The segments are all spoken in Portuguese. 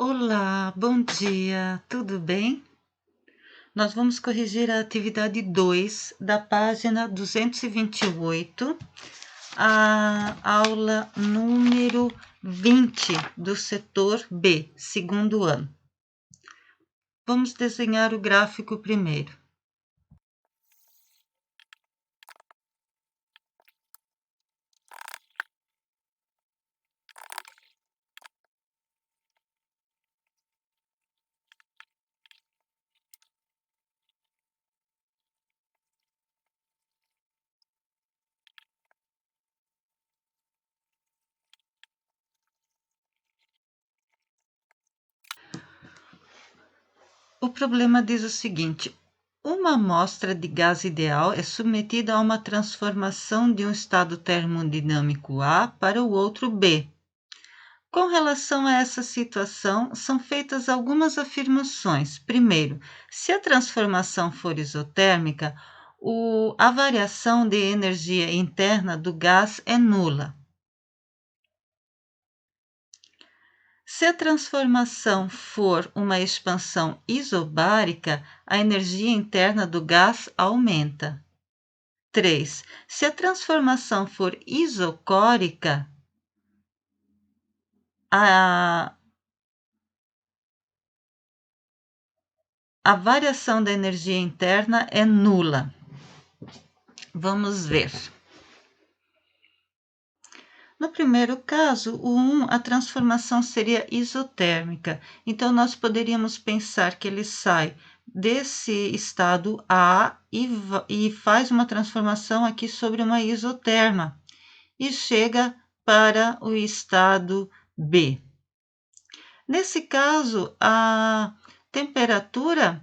Olá, bom dia, tudo bem? Nós vamos corrigir a atividade 2 da página 228, a aula número 20 do setor B, segundo ano. Vamos desenhar o gráfico primeiro. O problema diz o seguinte: uma amostra de gás ideal é submetida a uma transformação de um estado termodinâmico A para o outro B. Com relação a essa situação, são feitas algumas afirmações. Primeiro, se a transformação for isotérmica, a variação de energia interna do gás é nula. Se a transformação for uma expansão isobárica, a energia interna do gás aumenta. 3. Se a transformação for isocórica, a variação da energia interna é nula. Vamos ver. No primeiro caso, o 1, a transformação seria isotérmica. Então, nós poderíamos pensar que ele sai desse estado A e faz uma transformação aqui sobre uma isoterma e chega para o estado B. Nesse caso, a temperatura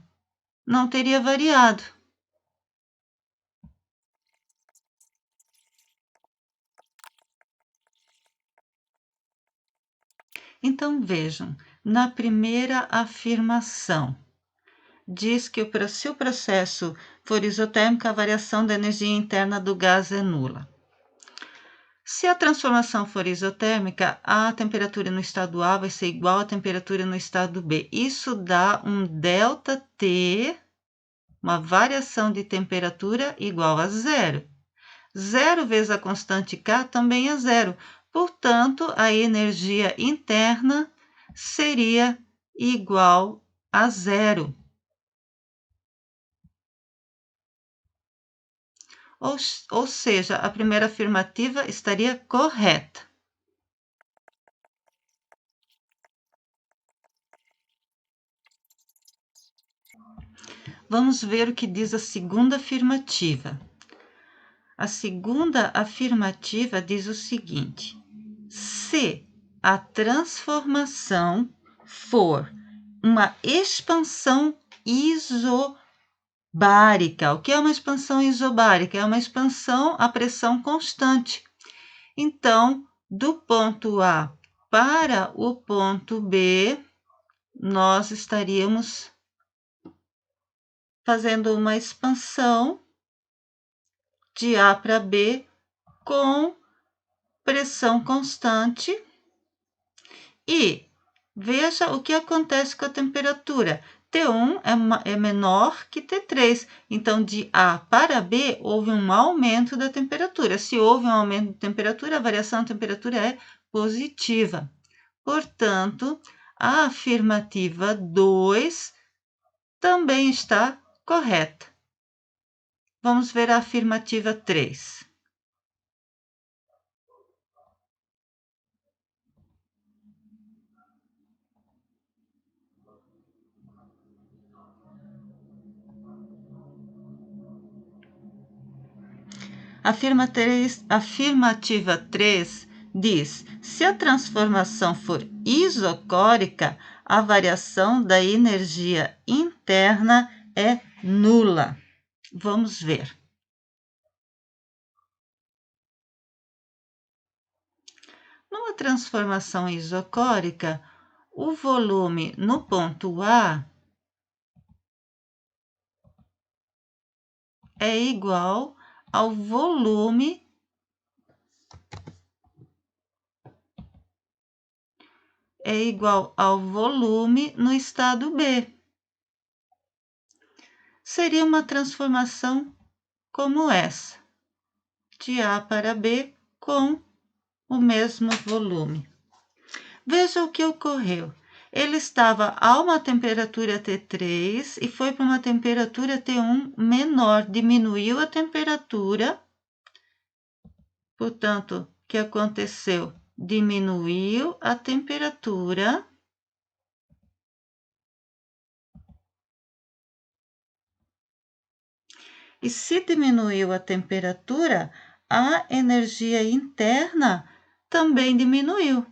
não teria variado. Então, vejam, na primeira afirmação, diz que se o processo for isotérmico, a variação da energia interna do gás é nula. Se a transformação for isotérmica, a temperatura no estado A vai ser igual à temperatura no estado B. Isso dá um ΔT, uma variação de temperatura igual a zero. Zero vezes a constante K também é zero. Portanto, a energia interna seria igual a zero. Ou seja, a primeira afirmativa estaria correta. Vamos ver o que diz a segunda afirmativa. A segunda afirmativa diz o seguinte: se a transformação for uma expansão isobárica. O que é uma expansão isobárica? É uma expansão a pressão constante. Então, do ponto A para o ponto B, nós estaríamos fazendo uma expansão de A para B com pressão constante. E veja o que acontece com a temperatura. T1 é menor que T3. Então, de A para B, houve um aumento da temperatura. Se houve um aumento de temperatura, a variação de temperatura é positiva. Portanto, a afirmativa 2 também está correta. Vamos ver a afirmativa 3. Afirmativa 3 diz: se a transformação for isocórica, a variação da energia interna é nula. Vamos ver. Numa transformação isocórica, o volume no ponto A é igual ao volume é igual ao volume no estado B. Seria uma transformação como essa, de A para B com o mesmo volume. Veja o que ocorreu. Ele estava a uma temperatura T3 e foi para uma temperatura T1 menor, diminuiu a temperatura. Portanto, o que aconteceu? Diminuiu a temperatura. E se diminuiu a temperatura, a energia interna também diminuiu.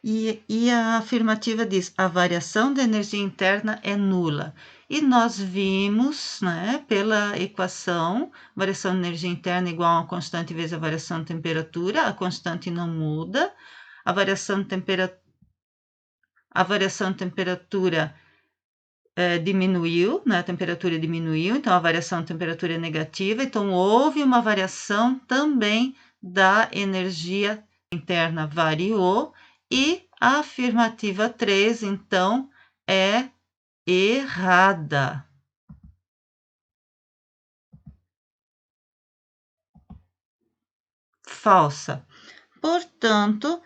E a afirmativa diz: a variação da energia interna é nula. E nós vimos, né, pela equação, variação de energia interna igual a uma constante vezes a variação de temperatura, a constante não muda, a variação de temperatura diminuiu, né, a temperatura diminuiu, então a variação de temperatura é negativa, então houve uma variação também da energia interna, variou, e a afirmativa 3, então, é errada. Falsa. Portanto,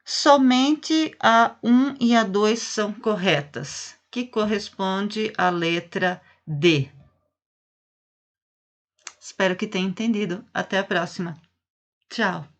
somente a 1 e a 2 são corretas, que corresponde à letra D. Espero que tenha entendido. Até a próxima. Tchau.